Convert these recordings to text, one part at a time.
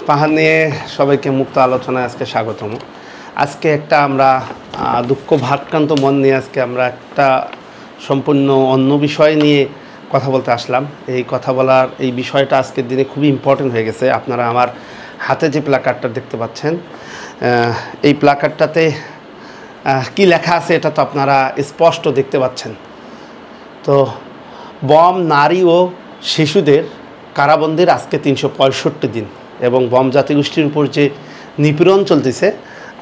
পাহাড় নিয়ে সবাইকে মুক্ত আলোচনায় আজকে স্বাগতম। আজকে একটা আমরা দুঃখ ভারাক্রান্ত মন নিয়ে আজকে আমরা একটা সম্পূর্ণ অন্য বিষয় নিয়ে কথা বলতে আসলাম। এই কথা বলার এই বিষয়টা আজকের দিনে খুবই ইম্পর্টেন্ট হয়ে গেছে। আপনারা আমার হাতে যে প্ল্যাকার্ডটা দেখতে পাচ্ছেন, এই প্ল্যাকার্ডটাতে কি লেখা আছে এটা তো আপনারা স্পষ্ট দেখতে পাচ্ছেন। তো বম, নারী ও শিশুদের কারাবন্দির আজকে 365 দিন এবং বম জাতিগোষ্ঠীর উপর যে নিপীড়ন চলতেছে,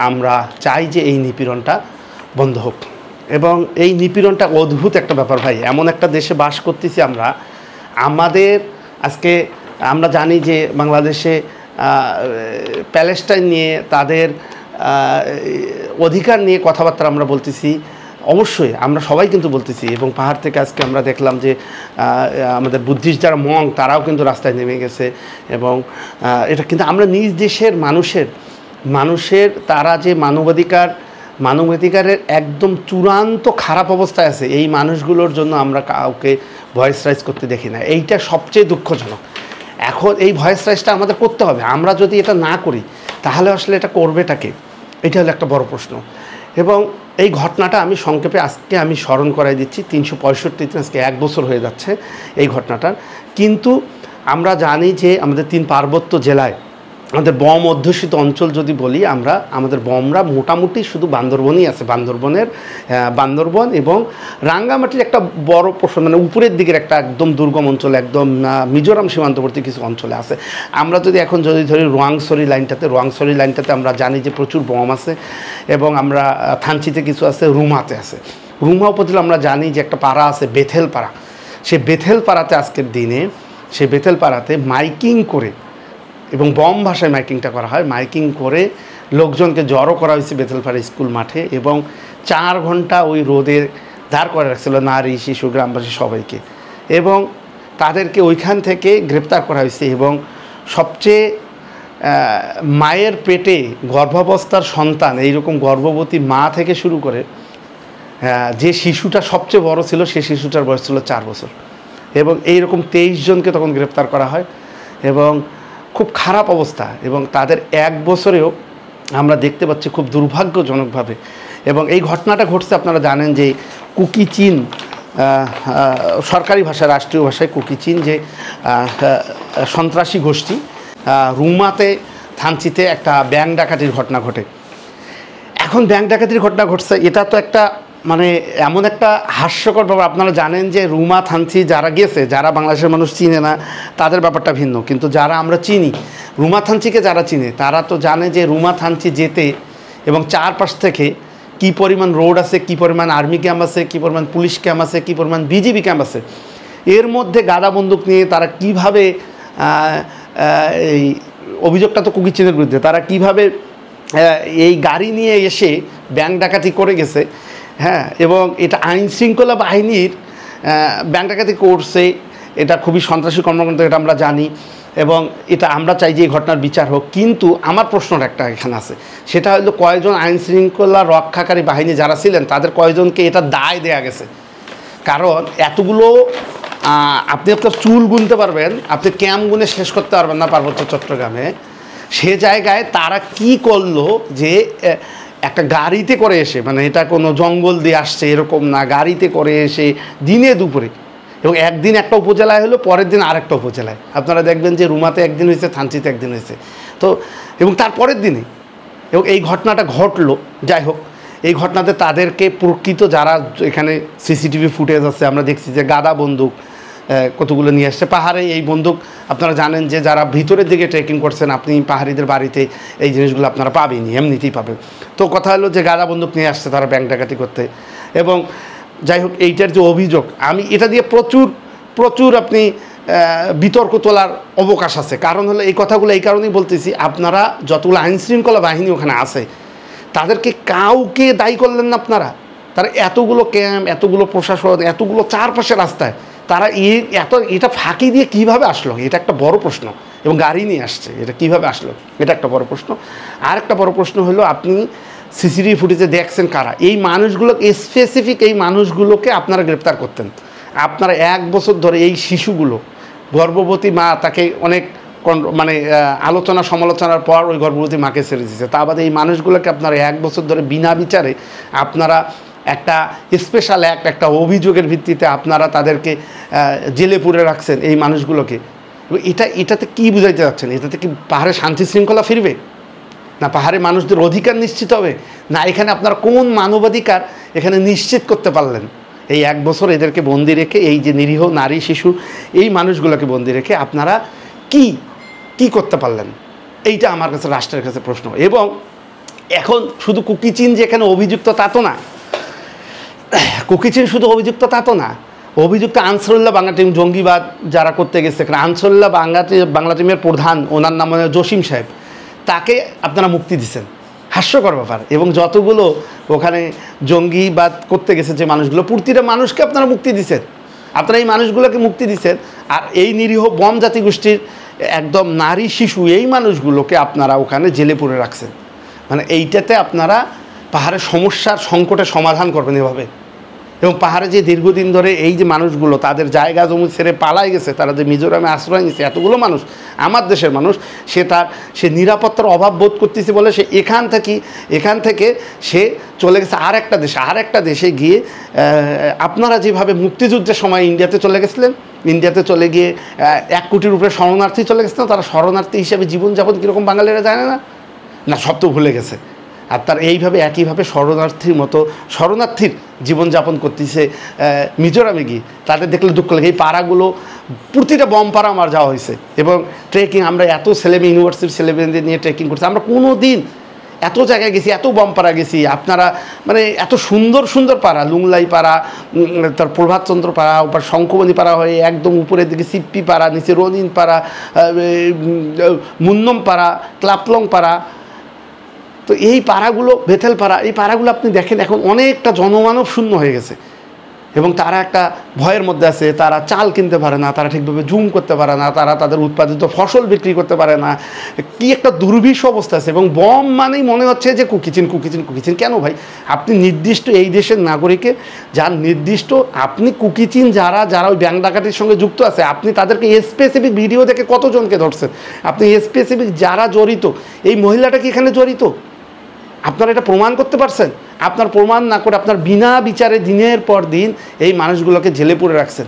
আমরা চাই যে এই নিপীড়নটা বন্ধ হোক। এবং এই নিপীড়নটা অদ্ভুত একটা ব্যাপার ভাই। এমন একটা দেশে বাস করতেছি আমরা, আমাদের আজকে আমরা জানি যে বাংলাদেশে প্যালেস্টাইন নিয়ে তাদের অধিকার নিয়ে কথাবার্তা আমরা বলতেছি, অবশ্যই আমরা সবাই কিন্তু বলতেছি। এবং পাহাড় থেকে আজকে আমরা দেখলাম যে আমাদের বুদ্ধিস্ট যারা মং তারাও কিন্তু রাস্তায় নেমে গেছে। এবং এটা কিন্তু আমরা নিজ দেশের মানুষের তারা যে মানবাধিকারের একদম চূড়ান্ত খারাপ অবস্থায় আছে, এই মানুষগুলোর জন্য আমরা কাউকে ভয়েস রাইজ করতে দেখি না। এইটা সবচেয়ে দুঃখজনক। এখন এই ভয়েস রাইজটা আমাদের করতে হবে। আমরা যদি এটা না করি তাহলে আসলে এটা করবেটাকে, এটা হলো একটা বড় প্রশ্ন। এবং এই ঘটনাটা আমি সংক্ষেপে আজকে আমি স্মরণ করাই দিচ্ছি। 365 দিন, আজকে 1 বছর হয়ে যাচ্ছে এই ঘটনাটার। কিন্তু আমরা জানি যে আমাদের 3 পার্বত্য জেলায় আমাদের বম অধ্যুষিত অঞ্চল যদি বলি, আমাদের বমরা মোটামুটি শুধু বান্দরবনই আছে। বান্দরবন এবং রাঙ্গামাটির একটা বড় পোর্শন, মানে উপরের দিকের একটা একদম দুর্গম অঞ্চল, একদম মিজোরাম সীমান্তবর্তী কিছু অঞ্চলে আছে। আমরা যদি এখন যদি ধরি রোয়াংছড়ি লাইনটাতে আমরা জানি যে প্রচুর বম আছে। এবং আমরা থানচিতে কিছু আছে, রুমাতে আছে। রুমা উপজেলা আমরা জানি যে একটা পাড়া আছে বেথেলপাড়া। সেই বেথেলপাড়াতে আজকের দিনে মাইকিং করে, এবং বম ভাষায় মাইকিংটা করা হয়, মাইকিং করে লোকজনকে জড়ো করা হয়েছে বেথেলপাড়া স্কুল মাঠে। এবং 4 ঘন্টা ওই রোদে দাঁড় করে রাখছিল নারী, শিশু, গ্রামবাসী সবাইকে। এবং তাদেরকে ওইখান থেকে গ্রেপ্তার করা হয়েছে। এবং সবচেয়ে মায়ের পেটে গর্ভাবস্থার সন্তান, এইরকম গর্ভবতী মা থেকে শুরু করে যে শিশুটা সবচেয়ে বড় ছিল, সেই শিশুটার বয়স ছিল 4 বছর। এবং এইরকম 23 জনকে তখন গ্রেপ্তার করা হয়। এবং খুব খারাপ অবস্থা। এবং তাদের 1 বছরেও আমরা দেখতে পাচ্ছি খুব দুর্ভাগ্যজনকভাবে। এবং এই ঘটনাটা ঘটছে, আপনারা জানেন যে কুকি চীন, সরকারি ভাষায়, রাষ্ট্রীয় ভাষায় কুকি চীন যে সন্ত্রাসী গোষ্ঠী, রুমাতে থানচিতে একটা ব্যাংক ডাকাতির ঘটনা ঘটে। এখন ব্যাংক ডাকাতির ঘটনা ঘটছে, এটা তো একটা মানে এমন একটা হাস্যকর ব্যাপার। আপনারা জানেন যে রুমা থানচি যারা গেছে, যারা বাংলাদেশের মানুষ চিনে না তাদের ব্যাপারটা ভিন্ন, কিন্তু যারা আমরা চিনি, রুমা থানচিকে যারা চিনে তারা তো জানে যে রুমা থানচি যেতে এবং চারপাশ থেকে কী পরিমাণ রোড আছে, কী পরিমাণ আর্মি ক্যাম্প আছে, কী পরিমাণ পুলিশ ক্যাম্প আছে, কী পরিমাণ বিজিবি ক্যাম্প আছে। এর মধ্যে গাদা বন্দুক নিয়ে তারা কীভাবে, এই অভিযোগটা তো কুকি চীনের বিরুদ্ধে, তারা কীভাবে এই গাড়ি নিয়ে এসে ব্যাংক ডাকাতি করে গেছে। হ্যাঁ, এবং এটা আইন শৃঙ্খলা বাহিনীর ব্যাংক ডাকাতি করছে, এটা খুবই সন্ত্রাসী কর্মকাণ্ড, এটা আমরা জানি। এবং এটা আমরা চাই যে এই ঘটনার বিচার হোক। কিন্তু আমার প্রশ্নটা একটা এখানে আছে, সেটা হলো কয়েকজন আইন শৃঙ্খলা রক্ষাকারী বাহিনী যারা ছিলেন তাদের কয়েকজনকে এটা দায় দেয়া গেছে। কারণ এতগুলো আপনি আপনার চুল গুনতে পারবেন, আপনি ক্যাম্প গুনে শেষ করতে পারবেন না পার্বত্য চট্টগ্রামে। সে জায়গায় তারা কি করলো যে একটা গাড়িতে করে এসে, মানে এটা কোনো জঙ্গল দিয়ে আসছে এরকম না, গাড়িতে করে এসে দিনে দুপুরে, এবং একদিন একটা উপজেলায় হলো, পরের দিন আরেকটা উপজেলায়। আপনারা দেখবেন যে রুমাতে একদিন হয়েছে, থানচিতে একদিন হয়েছে। তো এবং তার পরের দিনে এবং এই ঘটনাটা ঘটলো। যাই হোক, এই ঘটনাতে তাদেরকে প্রকৃত যারা এখানে সিসিটিভি ফুটেজ আছে, আমরা দেখছি যে গাদা বন্দুক কতগুলো নিয়ে আসছে। পাহাড়ে এই বন্দুক আপনারা জানেন যে যারা ভিতরের দিকে ট্রেকিং করছেন, আপনি পাহাড়িদের বাড়িতে এই জিনিসগুলো আপনারা পাবেনই, এমনিতেই পাবেন। তো কথা হলো যে গাদা বন্দুক নিয়ে আসছে তারা ব্যাংক ডাকাতি করতে। এবং যাই হোক, এইটার যে অভিযোগ, আমি এটা দিয়ে প্রচুর আপনি বিতর্ক তোলার অবকাশ আছে। কারণ হলো এই কথাগুলো এই কারণেই বলতেছি, আপনারা যতগুলো আইনশৃঙ্খলা বাহিনী ওখানে আছে তাদেরকে কাউকে দায়ী করলেন না আপনারা। তারা এতগুলো ক্যাম্প, এতগুলো প্রশাসন, এতগুলো চারপাশে রাস্তায় তারা এটা ফাঁকি দিয়ে কীভাবে আসলো, এটা একটা বড় প্রশ্ন। এবং গাড়ি নিয়ে আসছে, এটা কীভাবে আসলো, এটা একটা বড় প্রশ্ন। আর একটা বড় প্রশ্ন হলো, আপনি সিসিটিভি ফুটেজে দেখছেন কারা এই মানুষগুলো, স্পেসিফিক এই মানুষগুলোকে আপনারা গ্রেপ্তার করতেন। আপনারা 1 বছর ধরে এই শিশুগুলো, গর্ভবতী মা, তাকে অনেক মানে আলোচনা সমালোচনার পর ওই গর্ভবতী মাকে ছেড়ে দিয়েছে। তা বাদে এই মানুষগুলোকে আপনারা 1 বছর ধরে বিনা বিচারে আপনারা একটা স্পেশাল একটা অভিযোগের ভিত্তিতে আপনারা তাদেরকে জেলে পুরে রাখছেন এই মানুষগুলোকে। এটাতে কি বুঝাইতে যাচ্ছেন? এটাতে কি পাহাড়ে শান্তি শৃঙ্খলা ফিরবে, না পাহাড়ে মানুষদের অধিকার নিশ্চিত হবে, না এখানে আপনারা কোন মানবাধিকার এখানে নিশ্চিত করতে পারলেন? এই 1 বছর এদেরকে বন্দি রেখে, এই যে নিরীহ নারী শিশু এই মানুষগুলোকে বন্দি রেখে আপনারা কি করতে পারলেন? এইটা আমার কাছে রাষ্ট্রের কাছে প্রশ্ন। এবং এখন শুধু কুকিচিন যে এখানে অভিযুক্ত তা তো না, কুকিচিন শুধু অভিযুক্ত তা তো না, অভিযুক্ত আনসারুল্লাহ বাংলা টিম জঙ্গিবাদ যারা করতে গেছে, আনসারুল্লাহ বাংলা টিমের প্রধান, ওনার নাম জসিম সাহেব, তাকে আপনারা মুক্তি দিচ্ছেন, হাস্যকর ব্যাপার। এবং যতগুলো ওখানে জঙ্গিবাদ করতে গেছে যে মানুষগুলো, প্রতিটা মানুষকে আপনারা মুক্তি দিচ্ছেন, আপনারা এই মানুষগুলোকে মুক্তি দিচ্ছেন। আর এই নিরীহ বম জাতিগোষ্ঠীর একদম নারী শিশু এই মানুষগুলোকে আপনারা ওখানে জেলে পুরে রাখছেন। মানে এইটাতে আপনারা পাহাড়ের সমস্যার সংকটের সমাধান করবেন এভাবে। এবং পাহাড়ে যে দীর্ঘদিন ধরে এই যে মানুষগুলো তাদের জায়গা জমি ছেড়ে পালাই গেছে, তারা যে মিজোরামে আশ্রয় নিচ্ছে, এতগুলো মানুষ আমার দেশের মানুষ, সে নিরাপত্তার অভাব বোধ করতেছে বলে সে এখান থেকে সে চলে গেছে আর একটা দেশে গিয়ে আপনারা যেভাবে মুক্তিযুদ্ধের সময় ইন্ডিয়াতে চলে গেছিলেন, ইন্ডিয়াতে চলে গিয়ে 1 কোটির উপরে শরণার্থী চলে গেছিলেন, তারা শরণার্থী হিসেবে জীবনযাপন কীরকম বাঙালিরা জানে না সব তো ভুলে গেছে। আর তার একইভাবে শরণার্থীর জীবনযাপন করতেছে মিজোরামে গিয়ে। তাদের দেখলে দুঃখ লাগে। এই পাড়াগুলো প্রতিটা বম পাড়া আমার যাওয়া হয়েছে। এবং ট্রেকিং আমরা এত ইউনিভার্সিটির ছেলেমেয়েদের নিয়ে ট্রেকিং করছি, আমরা কোনো দিন এত জায়গায় গেছি, এত বম পাড়া গেছি। আপনারা মানে এত সুন্দর পাড়া, লুংলাই পাড়া, তার প্রভাতচন্দ্র পাড়া, ওপর শঙ্খবনী পাড়া হয়ে একদম উপরের দিকে সিপ্পি পাড়া, নিচে রনিন পাড়া, মুন্নম পাড়া, ক্লাপলং পাড়া। তো এই পাড়াগুলো, বেথেল পাড়া, এই পাড়াগুলো আপনি দেখেন এখন অনেকটা জনমানব শূন্য হয়ে গেছে। এবং তারা একটা ভয়ের মধ্যে আছে, তারা চাল কিনতে পারে না, তারা ঠিকভাবে জুম করতে পারে না, তারা তাদের উৎপাদিত ফসল বিক্রি করতে পারে না, কি একটা দুর্বিষ অবস্থা আছে। এবং বম মানেই মনে হচ্ছে যে কুকিচিন। কেন ভাই? আপনি নির্দিষ্ট এই দেশের নাগরিকে যার নির্দিষ্ট, আপনি কুকিচিন যারা ওই ব্যাংক ডাকাতির সঙ্গে যুক্ত আছে, আপনি তাদেরকে স্পেসিফিক ভিডিও দেখে কতজনকে ধরছেন? আপনি স্পেসিফিক যারা জড়িত, এই মহিলাটা কি এখানে জড়িত? আপনারা এটা প্রমাণ করতে পারছেন? আপনার প্রমাণ না করে আপনার বিনা বিচারে দিনের পর দিন এই মানুষগুলোকে জেলে পুরে রাখছেন।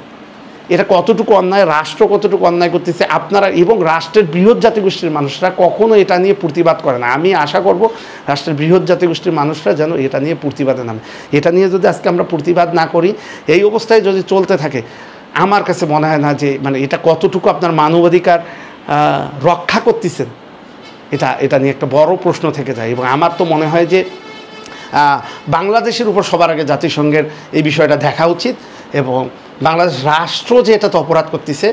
এটা কতটুকু অন্যায়, রাষ্ট্র কতটুকু অন্যায় করতেছে আপনারা। এবং রাষ্ট্রের বৃহৎ জাতিগোষ্ঠীর মানুষরা কখনো এটা নিয়ে প্রতিবাদ করে না। আমি আশা করব রাষ্ট্রের বৃহৎ জাতিগোষ্ঠীর মানুষরা যেন এটা নিয়ে প্রতিবাদে নামে। এটা নিয়ে যদি আজকে আমরা প্রতিবাদ না করি, এই অবস্থায় যদি চলতে থাকে, আমার কাছে মনে হয় না যে মানে এটা কতটুকু আপনার মানবাধিকার রক্ষা করতেছেন, এটা নিয়ে একটা বড় প্রশ্ন থেকে যায়। এবং আমার তো মনে হয় যে বাংলাদেশের উপর সবার আগে জাতিসংঘের এই বিষয়টা দেখা উচিত। এবং বাংলাদেশ রাষ্ট্র যে এটাতে অপরাধ করতেছে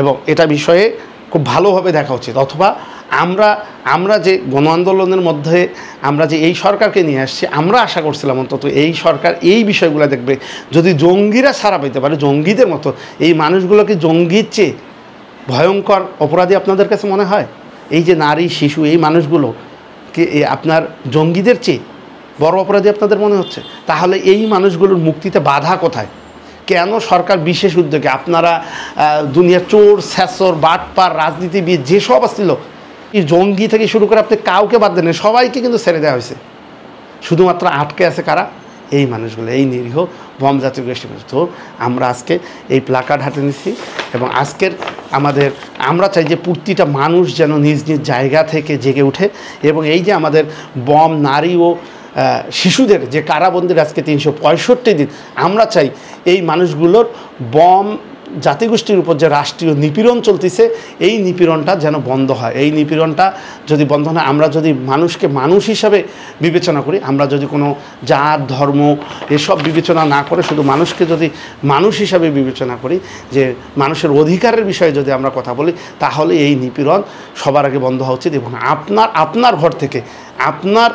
এবং এটা বিষয়ে খুব ভালোভাবে দেখা উচিত। অথবা আমরা যে গণ আন্দোলনের মধ্যে আমরা যে এই সরকারকে নিয়ে আসছি, আমরা আশা করছিলাম অন্তত এই সরকার এই বিষয়গুলো দেখবে। যদি জঙ্গিরা ছাড়া পেতে পারে, জঙ্গিদের মতো এই মানুষগুলোকে জঙ্গির চেয়ে ভয়ঙ্কর অপরাধী আপনাদের কাছে মনে হয়? এই যে নারী শিশু এই মানুষগুলোকে আপনার জঙ্গিদের চেয়ে বড় অপরাধী আপনাদের মনে হচ্ছে? তাহলে এই মানুষগুলোর মুক্তিতে বাধা কোথায়? কেন সরকার বিশেষ উদ্যোগে আপনারা দুনিয়ার চোর, ছ্যাঁচর, বাটপার, রাজনীতিবিদ যেসব আসছিল, এই জঙ্গি থেকে শুরু করে আপনি কাউকে বাদ দেন, সবাইকে কিন্তু ছেড়ে দেওয়া হয়েছে। শুধুমাত্র আটকে আছে কারা? এই মানুষগুলো, এই নিরীহ বম জাতীয় গোষ্ঠী। তো আমরা আজকে এই প্লাকার্ড হাতে নিচ্ছি এবং আজকের আমরা চাই যে প্রতিটা মানুষ যেন নিজ নিজ জায়গা থেকে জেগে ওঠে। এবং এই যে আমাদের বম, নারী ও শিশুদের যে কারাবন্দির আজকে 365 দিন, আমরা চাই এই মানুষগুলোর বম জাতিগোষ্ঠীর উপর যে রাষ্ট্রীয় নিপীড়ন চলতেছে, এই নিপীড়নটা যেন বন্ধ হয়। এই নিপীড়নটা যদি বন্ধ হয়, আমরা যদি মানুষকে মানুষ হিসাবে বিবেচনা করি, আমরা যদি কোনো জাত, ধর্ম এসব বিবেচনা না করে শুধু মানুষকে যদি মানুষ হিসাবে বিবেচনা করি, যে মানুষের অধিকারের বিষয়ে যদি আমরা কথা বলি, তাহলে এই নিপীড়ন সবার আগে বন্ধ হওয়া উচিত। এবং আপনার ঘর থেকে আপনার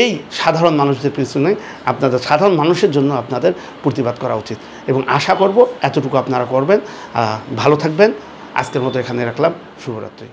এই সাধারণ মানুষদের পিছনে, আপনাদের সাধারণ মানুষের জন্য আপনাদের প্রতিবাদ করা উচিত। এবং আশা করব এতটুকু আপনারা করবেন। ভালো থাকবেন। আজকের মতো এখানে রাখলাম। শুভরাত্রি।